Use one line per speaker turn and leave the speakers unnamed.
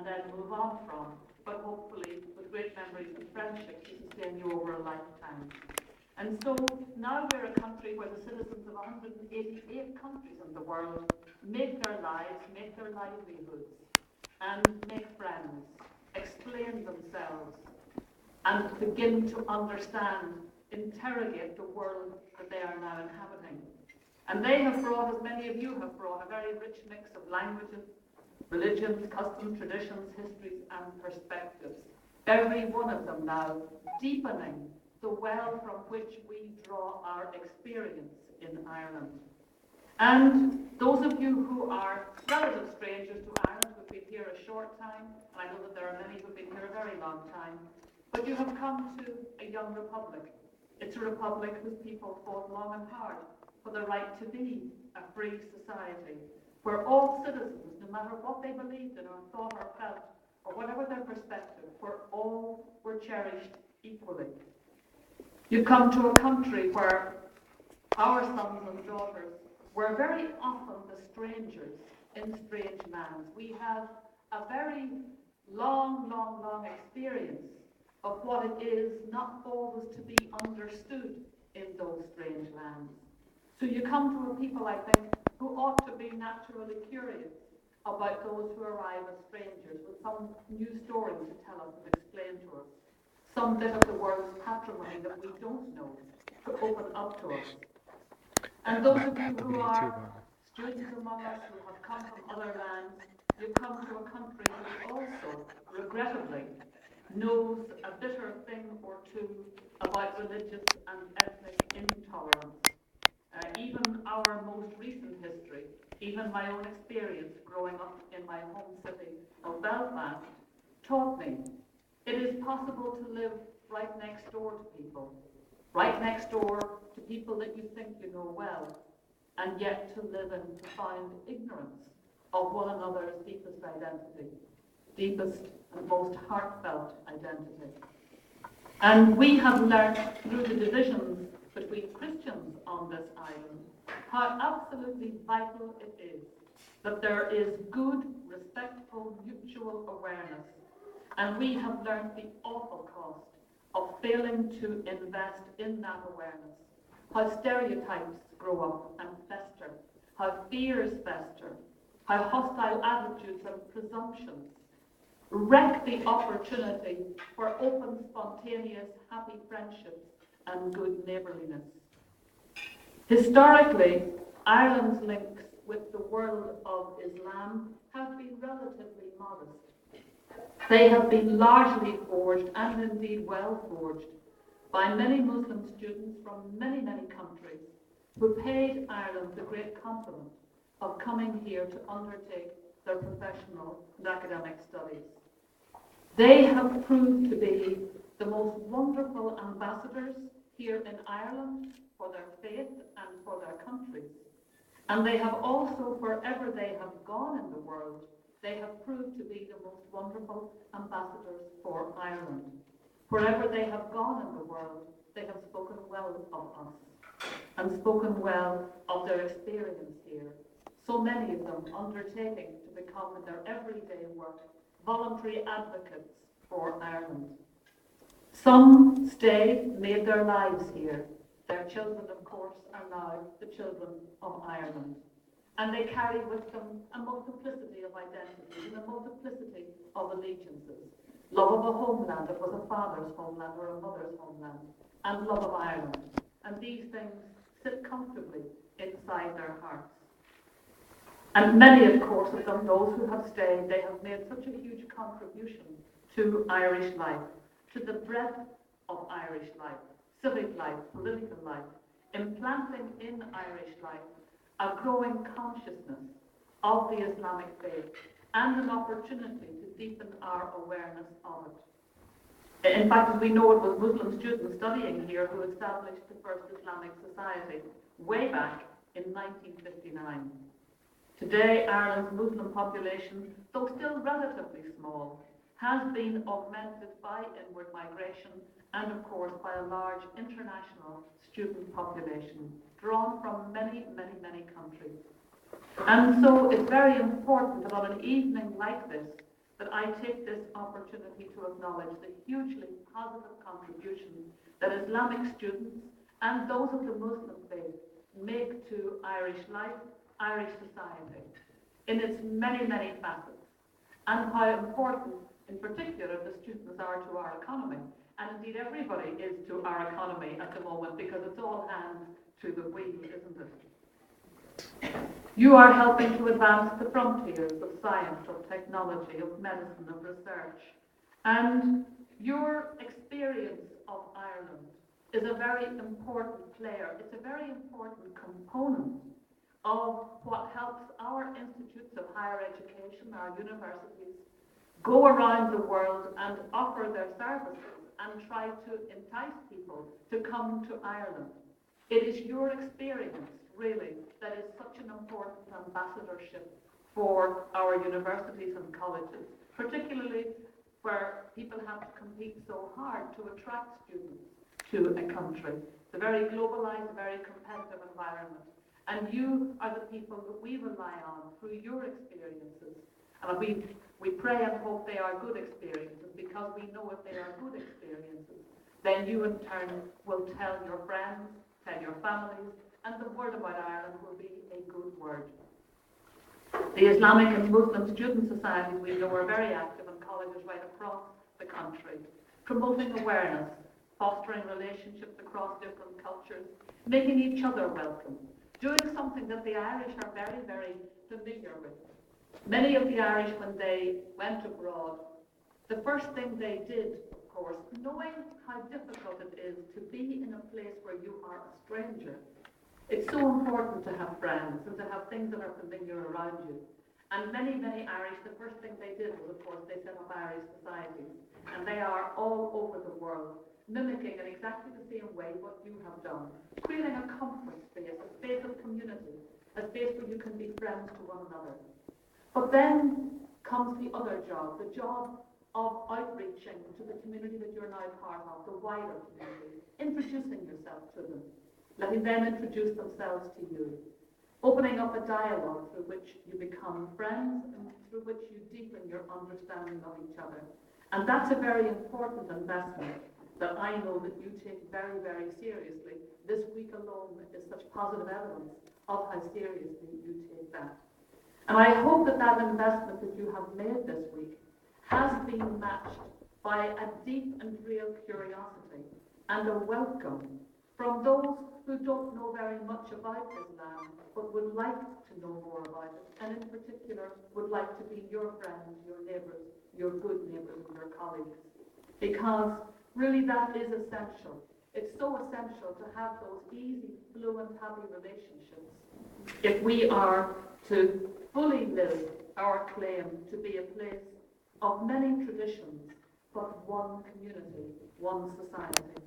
then move on from, but hopefully with great memories and friendships to sustain you over a lifetime. And so now we're a country where the citizens of 188 countries in the world make their lives, make their livelihoods, and make friends, explain themselves, and begin to understand, interrogate the world that they are now inhabiting. And they have brought, as many of you have brought, a very rich mix of languages, religions, customs, traditions, histories, and perspectives. Every one of them now deepening the well from which we draw our experience in Ireland. And those of you who are relative strangers to Ireland, who've been here a short time, and I know that there are many who've been here a very long time, but you have come to a young republic. It's a republic whose people fought long and hard for the right to be a free society, where all citizens, no matter what they believed in or thought or felt, or whatever their perspective, where all were cherished equally. You come to a country where our sons and daughters were very often the strangers in strange lands. We have a very long experience of what it is not always to be understood in those strange lands. So you come to a people, I think, who ought to be naturally curious about those who arrive as strangers with some new story to tell us and explain to us. Some bit of the world's patrimony that we don't know to open up to us. And those of you who are students among us who have come from other lands, you come to a country which also, regrettably, knows a bitter thing or two about religious and ethnic intolerance. Even our most recent history, even my own experience growing up in my home city of Belfast, taught me it is possible to live right next door to people, right next door to people that you think you know well, and yet to live in profound ignorance of one another's deepest identity, deepest and most heartfelt identity. And we have learnt through the divisions between Christians on this island how absolutely vital it is that there is good, respectful, mutual awareness. And we have learnt the awful cost of failing to invest in that awareness. How stereotypes grow up and fester, how fears fester, how hostile attitudes and presumptions wreck the opportunity for open, spontaneous, happy friendships and good neighbourliness. Historically, Ireland's links with the world of Islam have been relatively modest. They have been largely forged, and indeed well forged, by many Muslim students from many countries who paid Ireland the great compliment of coming here to undertake their professional and academic studies. They have proved to be the most wonderful ambassadors here in Ireland for their faith and for their countries. And they have also, wherever they have gone in the world, they have proved to be the most wonderful ambassadors for Ireland. Wherever they have gone in the world, they have spoken well of us and spoken well of their experience here. So many of them undertaking to become in their everyday work voluntary advocates for Ireland. Some stayed, made their lives here. Their children, of course, are now the children of Ireland. And they carry with them a multiplicity of identities and a multiplicity of allegiances. Love of a homeland that was a father's homeland or a mother's homeland, and love of Ireland. And these things sit comfortably inside their hearts. And many, of course, of them, those who have stayed, they have made such a huge contribution to Irish life, to the breadth of Irish life, civic life, political life, implanting in Irish life a growing consciousness of the Islamic faith and an opportunity to deepen our awareness of it. In fact, as we know, it was Muslim students studying here who established the first Islamic society way back in 1959. Today, Ireland's Muslim population, though still relatively small, has been augmented by inward migration and, of course, by a large international student population drawn from many countries. And so it's very important that on an evening like this, that I take this opportunity to acknowledge the hugely positive contribution that Islamic students and those of the Muslim faith make to Irish life, Irish society, in its many, many facets, and how important, in particular, the students are to our economy. And indeed, everybody is to our economy at the moment, because it's all hands to the wheel, isn't it? You are helping to advance the frontiers of science, of technology, of medicine, of research. And your experience of Ireland is a very important player. It's a very important component of what helps our institutes of higher education, our universities, go around the world and offer their services and try to entice people to come to Ireland. It is your experience, really, that is such an important ambassadorship for our universities and colleges, particularly where people have to compete so hard to attract students to a country. It's a very globalized, very competitive environment. And you are the people that we rely on through your experiences. And we pray and hope they are good experiences, because we know if they are good experiences, then you in turn will tell your friends, tell your families, and the word about Ireland will be a good word. The Islamic and Muslim student societies, we know, are very active in colleges right across the country, promoting awareness, fostering relationships across different cultures, making each other welcome, doing something that the Irish are very, very familiar with. Many of the Irish, when they went abroad, the first thing they did, of course, knowing how difficult it is to be in a place where you are a stranger, it's so important to have friends and to have things that are familiar around you. And many, many Irish, the first thing they did was, of course, they set up Irish societies. And they are all over the world, mimicking in exactly the same way what you have done, creating a comfort space, a space of community, a space where you can be friends to one another. But then comes the other job, the job of outreaching to the community that you're now part of, the wider community, introducing yourself to them, letting them introduce themselves to you, opening up a dialogue through which you become friends and through which you deepen your understanding of each other. And that's a very important investment that I know that you take very, very seriously. This week alone is such positive evidence of how seriously you take that. And I hope that that investment that you have made this week has been matched by a deep and real curiosity and a welcome from those who don't know very much about Islam, but would like to know more about it, and in particular would like to be your friends, your neighbours, your good neighbours and your colleagues. Because really that is essential. It's so essential to have those easy, fluent, happy relationships if we are to fully live our claim to be a place of many traditions, but one community, one society.